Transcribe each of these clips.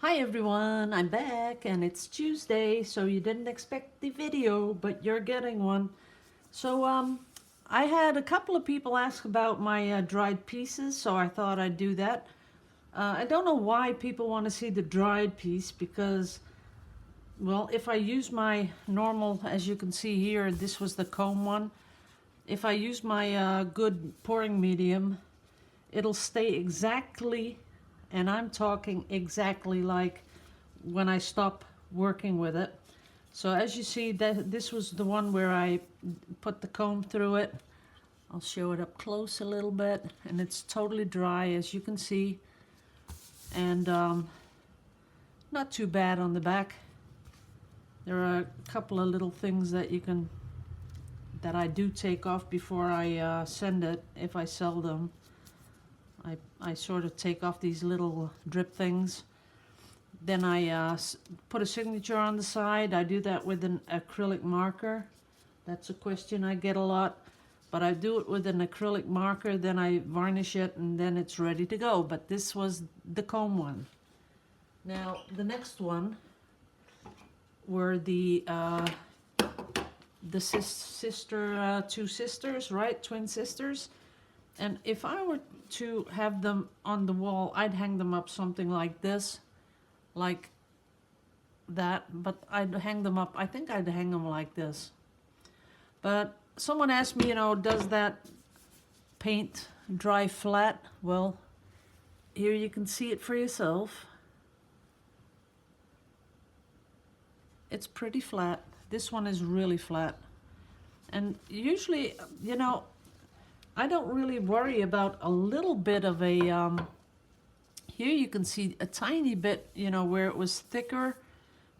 Hi everyone, I'm back and it's Tuesday, so you didn't expect the video, but you're getting one. So I had a couple of people ask about my dried pieces, so I thought I'd do that. I don't know why people want to see the dried piece because, well, if I use my normal, as you can see here, this was the comb one. If I use my good pouring medium, it'll stay exactly, and I'm talking exactly like when I stop working with it. So as you see, this was the one where I put the comb through it. I'll show it up close a little bit, and it's totally dry, as you can see, and not too bad on the back. There are a couple of little things that I do take off before I send it if I sell them. I sort of take off these little drip things. Then I put a signature on the side. I do that with an acrylic marker. That's a question I get a lot. But I do it with an acrylic marker, then I varnish it, and then it's ready to go. But this was the comb one. Now, the next one were the two sisters, right? Twin sisters. And if I were to have them on the wall, I'd hang them up something like this, like that, but I'd hang them up, I think I'd hang them like this. But someone asked me, does that paint dry flat? Well, here you can see it for yourself. It's pretty flat. This one is really flat. And usually, I don't really worry about a little bit of a, here you can see a tiny bit, where it was thicker,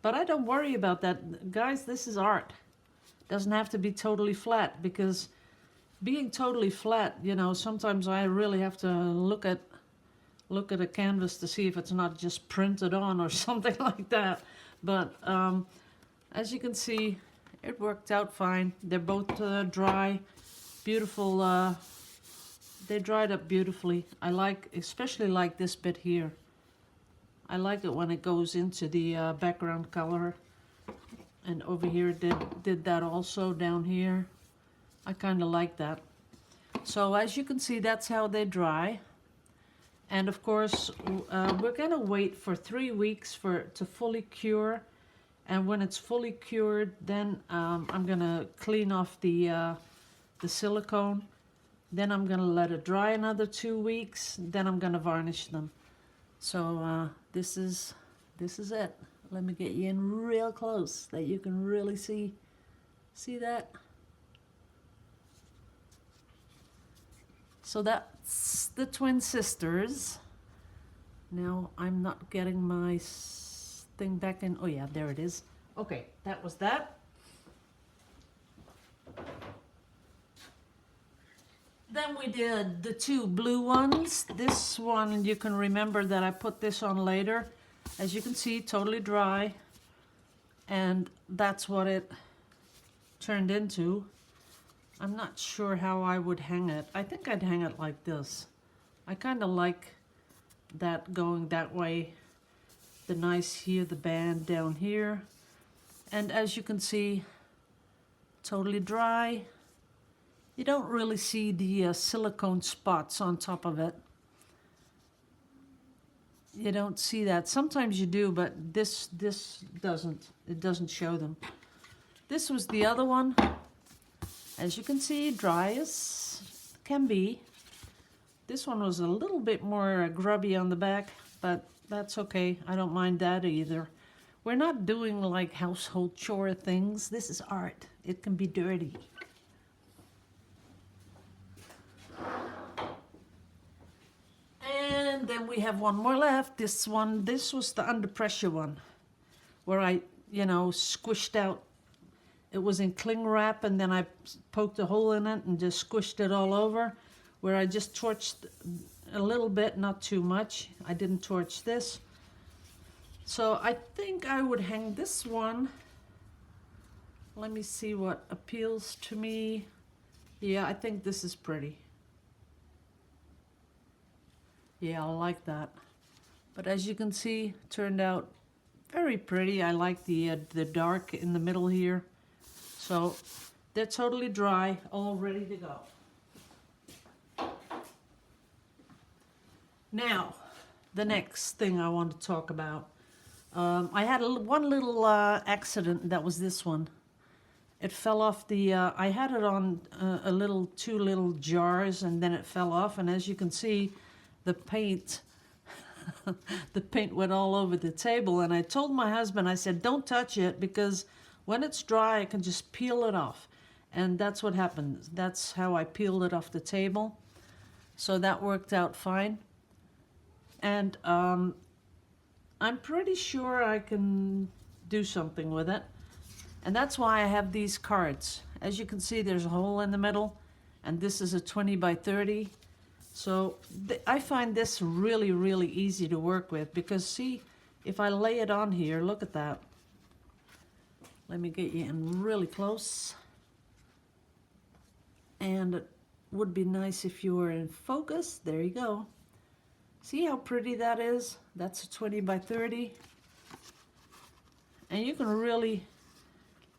but I don't worry about that. Guys, this is art. Doesn't have to be totally flat, because being totally flat, sometimes I really have to look at a canvas to see if it's not just printed on or something like that. But as you can see, it worked out fine. They're both dry. Beautiful, they dried up beautifully. Especially like this bit here. I like it when it goes into the background color. And over here it did that also down here. I kind of like that. So as you can see, that's how they dry. And of course, we're gonna wait for 3 weeks to fully cure. And when it's fully cured, then I'm gonna clean off the silicone. Then I'm gonna let it dry another 2 weeks. Then I'm gonna varnish them. So this is it. Let me get you in real close that you can really see that. So that's the twin sisters. Now I'm not getting my thing back in. Oh yeah, there it is. Okay, that was that. Then we did the two blue ones. This one, you can remember that I put this on later. As you can see, totally dry. And that's what it turned into. I'm not sure how I would hang it. I think I'd hang it like this. I kind of like that going that way. The nice here, the band down here. And as you can see, totally dry. You don't really see the silicone spots on top of it. You don't see that. Sometimes you do, but this doesn't. It doesn't show them. This was the other one. As you can see, dry as can be. This one was a little bit more grubby on the back, but that's okay. I don't mind that either. We're not doing like household chore things. This is art. It can be dirty. And then we have one more left. This was the under pressure one, where I, squished out. It was in cling wrap, and then I poked a hole in it and just squished it all over, where I just torched a little bit, not too much. I didn't torch this. So I think I would hang this one. Let me see what appeals to me. Yeah, I think this is pretty. Yeah, I like that. But as you can see, turned out very pretty. I like the dark in the middle here. So they're totally dry, all ready to go. Now, the next thing I want to talk about. I had one little accident. That was this one. It fell off the, I had it on two little jars, and then it fell off. And as you can see, the paint, the paint went all over the table. And I told my husband, I said, don't touch it, because when it's dry, I can just peel it off. And that's what happened. That's how I peeled it off the table. So that worked out fine. And I'm pretty sure I can do something with it. And that's why I have these cards. As you can see, there's a hole in the middle, and this is a 20 by 30. So I find this really, really easy to work with, because see, if I lay it on here, look at that. Let me get you in really close. And it would be nice if you were in focus. There you go. See how pretty that is? That's a 20 by 30. And you can really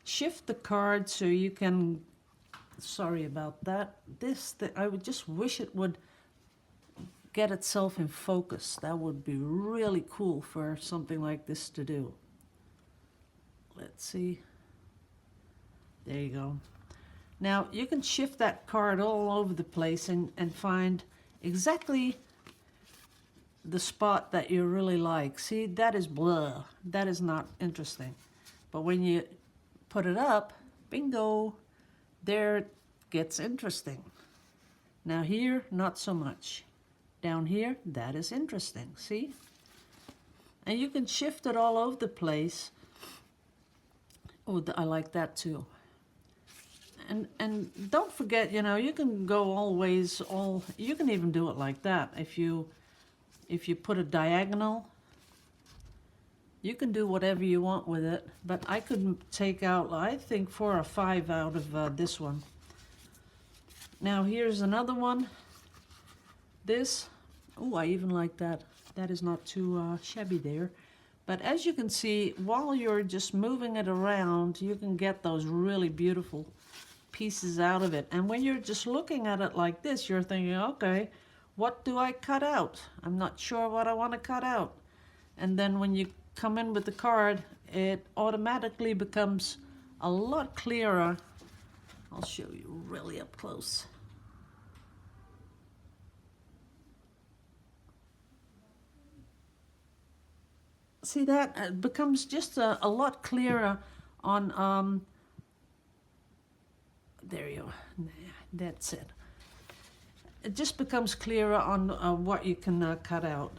shift the card so you can, sorry about that. I would just wish it would get itself in focus. That would be really cool for something like this to do. Let's see. There you go. Now you can shift that card all over the place and find exactly the spot that you really like. See, that is blah. That is not interesting. But when you put it up, bingo, there it gets interesting. Now here, not so much. Down here, that is interesting, see? And you can shift it all over the place. Oh, I like that too. And don't forget, you know, you can go always, you can even do it like that. If you put a diagonal, you can do whatever you want with it, but I could take out, I think, 4 or 5 out of this one. Now here's another one. This, oh, I even like that. That is not too shabby there. But as you can see, while you're just moving it around, you can get those really beautiful pieces out of it. And when you're just looking at it like this, you're thinking, okay, what do I cut out? I'm not sure what I want to cut out. And then when you come in with the card, it automatically becomes a lot clearer. I'll show you really up close. See that? It becomes just a lot clearer on, there you go, that's it. It just becomes clearer on what you can cut out.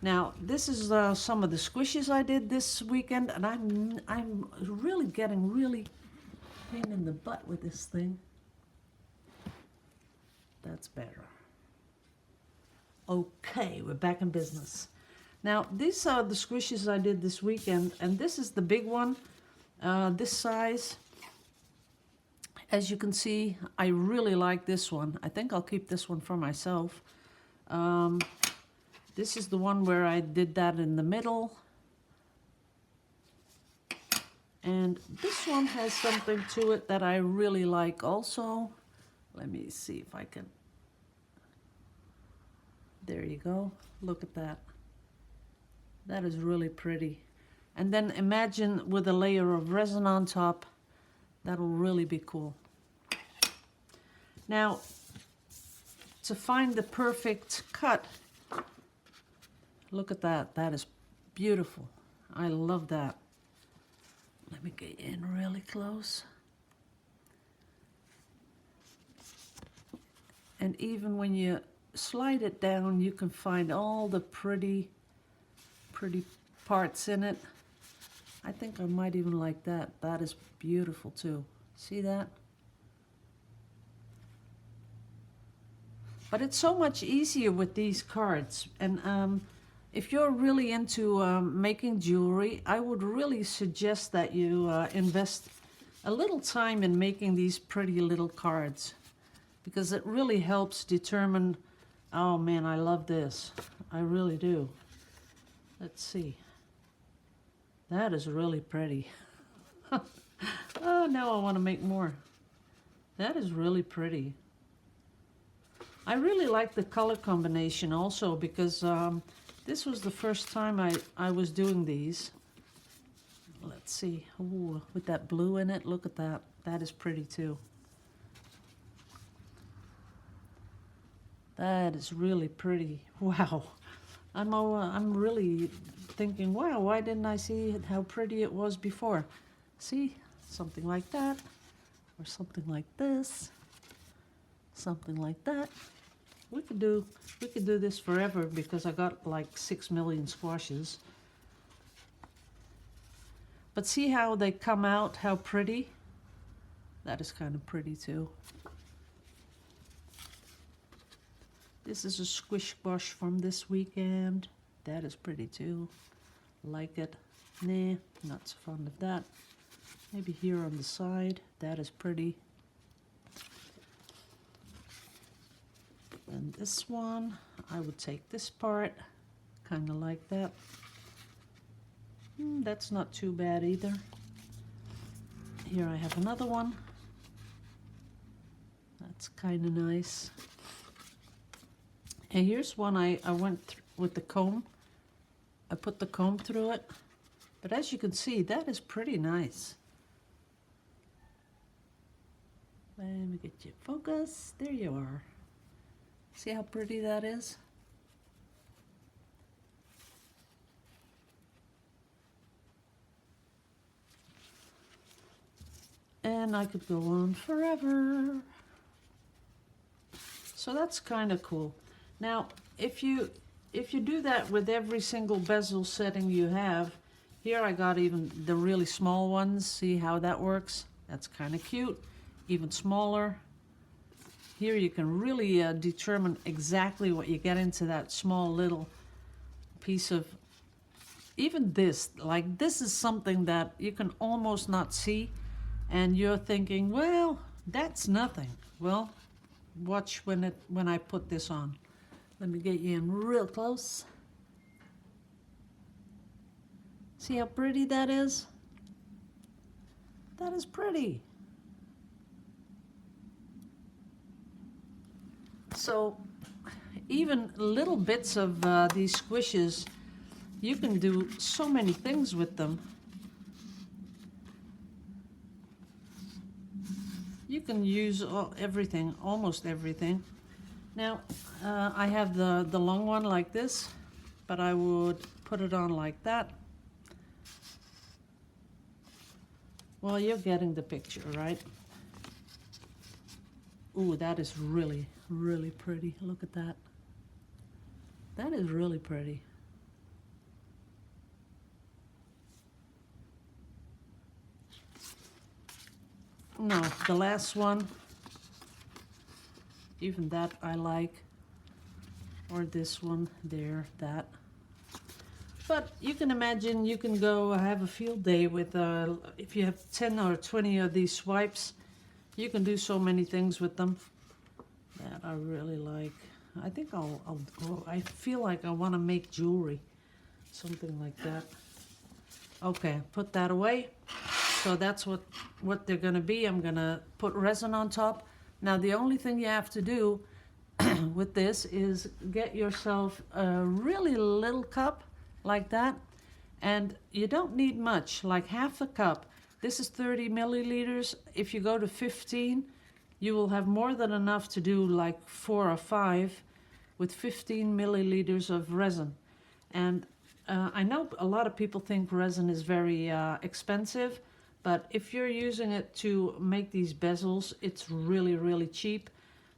Now, this is some of the squishes I did this weekend, and I'm really getting pain in the butt with this thing. That's better. Okay, we're back in business. Now, these are the squishes I did this weekend, and this is the big one, this size. As you can see, I really like this one. I think I'll keep this one for myself. This is the one where I did that in the middle. And this one has something to it that I really like also. Let me see if I can. There you go. Look at that. That is really pretty. And then imagine with a layer of resin on top. That'll really be cool. Now, to find the perfect cut, look at that. That is beautiful. I love that. Let me get in really close. And even when you slide it down, you can find all the pretty parts in it. I think I might even like that. That is beautiful too. See that? But it's so much easier with these cards. And if you're really into making jewelry, I would really suggest that you invest a little time in making these pretty little cards, because it really helps determine, oh man, I love this. I really do. Let's see. That is really pretty. Oh, now I want to make more. That is really pretty. I really like the color combination also because this was the first time I was doing these. Let's see. Ooh, with that blue in it, look at that. That is pretty too. That is really pretty. Wow. I'm really thinking, wow, why didn't I see how pretty it was before? See, something like that, or something like this, something like that. We could do this forever because I got like 6 million squashes. But see how they come out, how pretty? That is kind of pretty too. This is a squish squash from this weekend. That is pretty too. Like it. Nah, not so fond of that. Maybe here on the side. That is pretty. And this one, I would take this part. Kind of like that. That's not too bad either. Here I have another one. That's kind of nice. And here's one I went with the comb. I put the comb through it. But as you can see, that is pretty nice. Let me get you focus. There you are. See how pretty that is? And I could go on forever. So that's kind of cool. Now, if you do that with every single bezel setting you have, here I got even the really small ones. See how that works? That's kind of cute. Even smaller. Here you can really determine exactly what you get into that small little piece of, even this, like this is something that you can almost not see and you're thinking, well, that's nothing. Well, watch when I put this on. Let me get you in real close. See how pretty that is? That is pretty. So even little bits of these squishes, you can do so many things with them. You can use everything, almost everything. Now, I have the long one like this, but I would put it on like that. Well, you're getting the picture, right? Ooh, that is really, really pretty. Look at that. That is really pretty. No, the last one, even that I like. Or this one, there, that. But you can imagine you can go have a field day with, if you have 10 or 20 of these swipes, you can do so many things with them that I really like. I think I'll go, I feel like I want to make jewelry, something like that. Okay, put that away. So that's what they're going to be. I'm going to put resin on top. Now the only thing you have to do with this is get yourself a really little cup like that. And you don't need much, like half a cup. This is 30 milliliters. If you go to 15, you will have more than enough to do like 4 or 5 with 15 milliliters of resin. And I know a lot of people think resin is very expensive. But if you're using it to make these bezels, it's really, really cheap.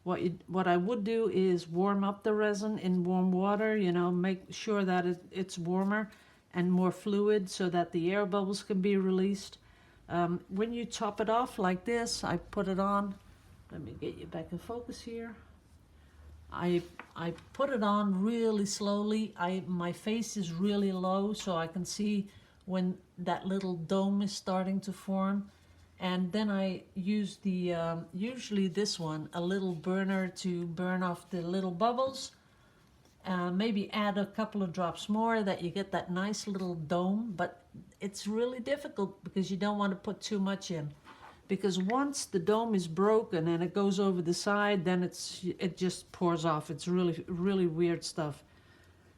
What I would do is warm up the resin in warm water, you know, make sure that it's warmer and more fluid so that the air bubbles can be released. When you top it off like this, I put it on. Let me get you back in focus here. I put it on really slowly. My face is really low so I can see when that little dome is starting to form. And then I use the, usually this one, a little burner to burn off the little bubbles. Maybe add a couple of drops more that you get that nice little dome, but it's really difficult because you don't want to put too much in. Because once the dome is broken and it goes over the side, then it just pours off. It's really, really weird stuff.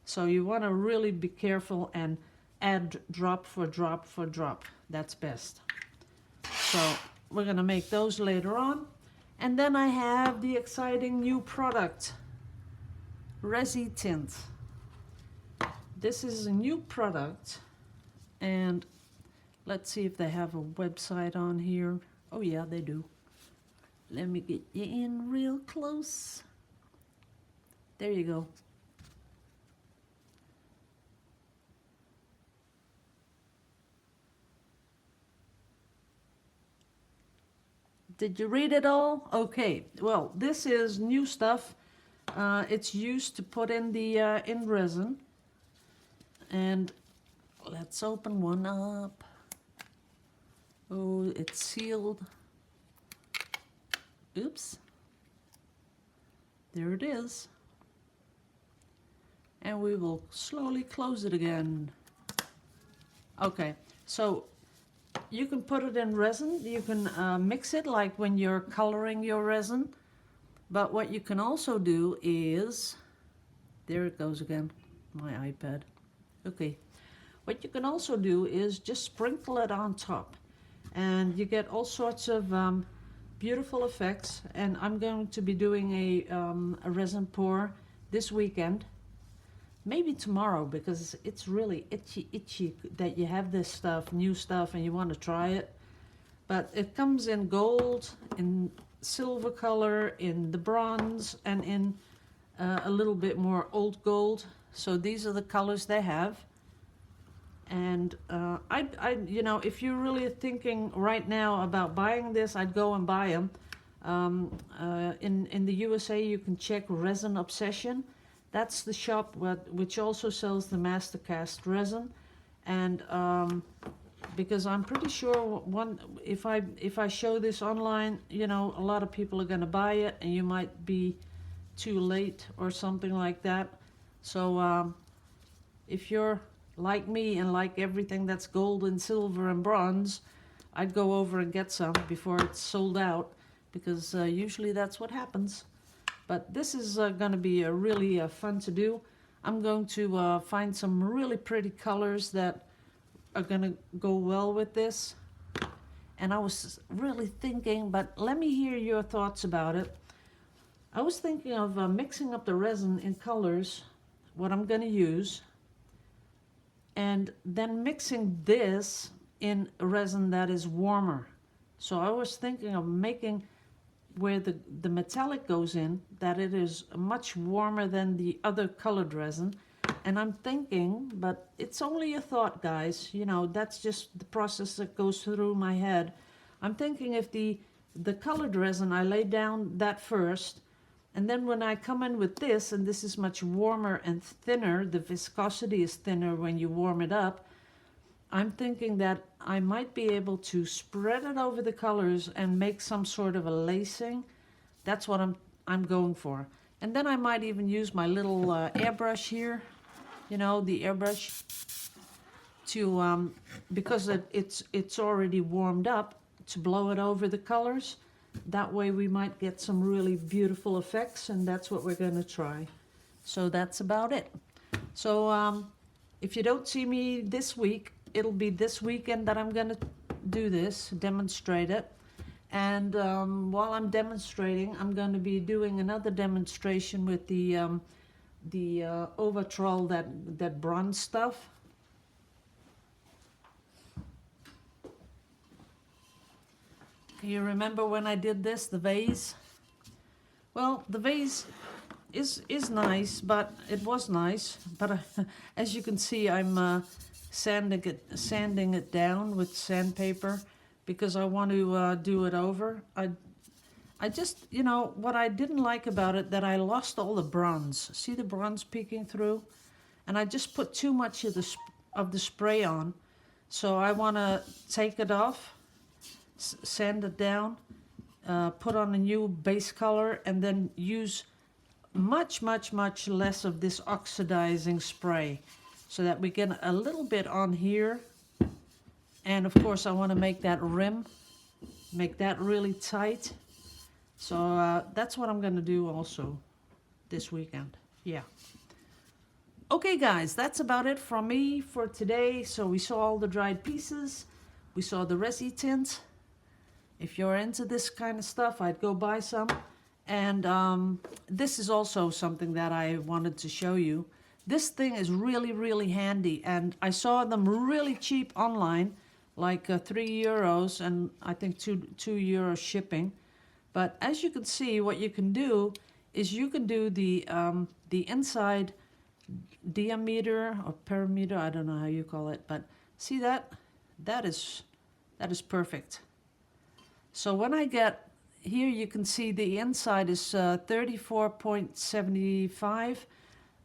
So you want to really be careful and add drop for drop for drop. That's best. So we're going to make those later on. And then I have the exciting new product, Resi Tint. This is a new product, and let's see if they have a website on here. Oh yeah, they do. Let me get you in real close. There you go. Did you read it all? Okay, well, this is new stuff. It's used to put in the in resin. And let's open one up. Oh, it's sealed. Oops. There it is. And we will slowly close it again. Okay, so you can put it in resin. You can mix it like when you're coloring your resin. But what you can also do is, there it goes again, my iPad. Okay, what you can also do is just sprinkle it on top. And you get all sorts of beautiful effects. And I'm going to be doing a resin pour this weekend. Maybe tomorrow, because it's really itchy that you have this stuff, new stuff, and you want to try it. But it comes in gold, in silver color, in the bronze, and in a little bit more old gold. So these are the colors they have. And you know, if you're really thinking right now about buying this, I'd go and buy them. In the USA, you can check Resin Obsession. That's the shop which also sells the Mastercast resin. And because I'm pretty sure if I show this online, you know, a lot of people are going to buy it, and you might be too late or something like that. So if you're like me and like everything that's gold and silver and bronze, I'd go over and get some before it's sold out, because usually that's what happens. But this is going to be really fun to do. I'm going to find some really pretty colors that are going to go well with this. And I was really thinking, but let me hear your thoughts about it. I was thinking of mixing up the resin in colors, what I'm going to use, and then mixing this in a resin that is warmer. So I was thinking of making where the metallic goes in, that it is much warmer than the other colored resin. And I'm thinking, but it's only a thought, guys, you know, that's just the process that goes through my head. I'm thinking if the colored resin, I lay down that first, and then when I come in with this, and this is much warmer and thinner, the viscosity is thinner when you warm it up, I'm thinking that I might be able to spread it over the colors and make some sort of a lacing. That's what I'm going for. And then I might even use my little airbrush here, you know, the airbrush, to because it's already warmed up, to blow it over the colors. That way we might get some really beautiful effects, and that's what we're going to try. So that's about it. So if you don't see me this week, it'll be this weekend that I'm going to do this, demonstrate it. And while I'm demonstrating, I'm going to be doing another demonstration with the Overtrol, that bronze stuff. You remember when I did this, the vase? Well, the vase is nice, but it was nice. But as you can see, I'm sanding it down with sandpaper because I want to do it over. I just, you know, what I didn't like about it, that I lost all the bronze. See the bronze peeking through? And I just put too much of the spray on. So I want to take it off, sand it down, put on a new base color, and then use much less of this oxidizing spray, so that we get a little bit on here. And of course I want to make that rim, make that really tight. So that's what I'm going to do also this weekend. Yeah. Okay guys, that's about it from me for today. So we saw all the dried pieces. We saw the resi tint. If you're into this kind of stuff, I'd go buy some. And this is also something that I wanted to show you. This thing is really handy, and I saw them really cheap online, like €3, and I think €2 shipping. But as you can see, what you can do is you can do the inside diameter or perimeter, I don't know how you call it, but see that? That is perfect. So when I get here, you can see the inside is 34.75.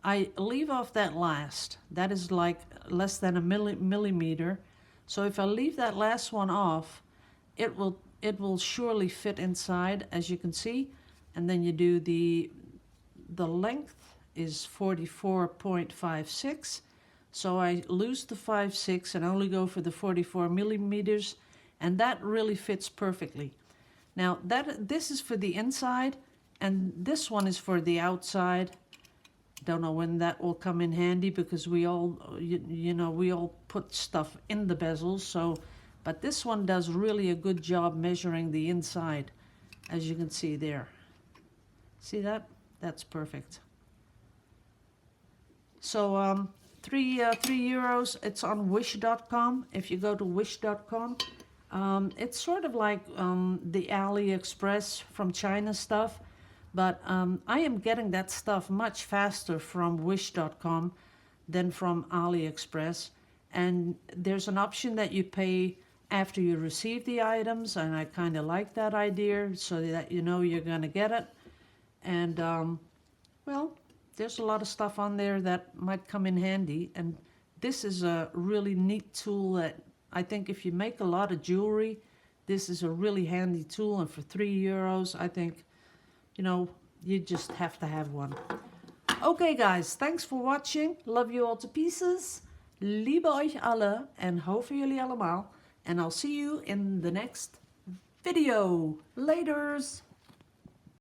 I leave off that last. That is like less than a millimeter. So if I leave that last one off, it will surely fit inside, as you can see. And then you do the length is 44.56. So I lose the 5/6 and only go for the 44 millimeters, and that really fits perfectly. Now this is for the inside, and this one is for the outside. Don't know when that will come in handy, because we all, you know, we all put stuff in the bezels. So, but this one does really a good job measuring the inside, as you can see there. See that? That's perfect. So €3. It's on wish.com. If you go to wish.com, it's sort of like the AliExpress from China stuff, but I am getting that stuff much faster from wish.com than from AliExpress. And there's an option that you pay after you receive the items, and I kind of like that idea, so that you know you're going to get it. And well, there's a lot of stuff on there that might come in handy, and this is a really neat tool that I think if you make a lot of jewelry, this is a really handy tool. And for €3, I think, you know, you just have to have one. Okay guys, thanks for watching. Love you all to pieces. Liebe euch alle en hou voor jullie allemaal. And I'll see you in the next video. Laters!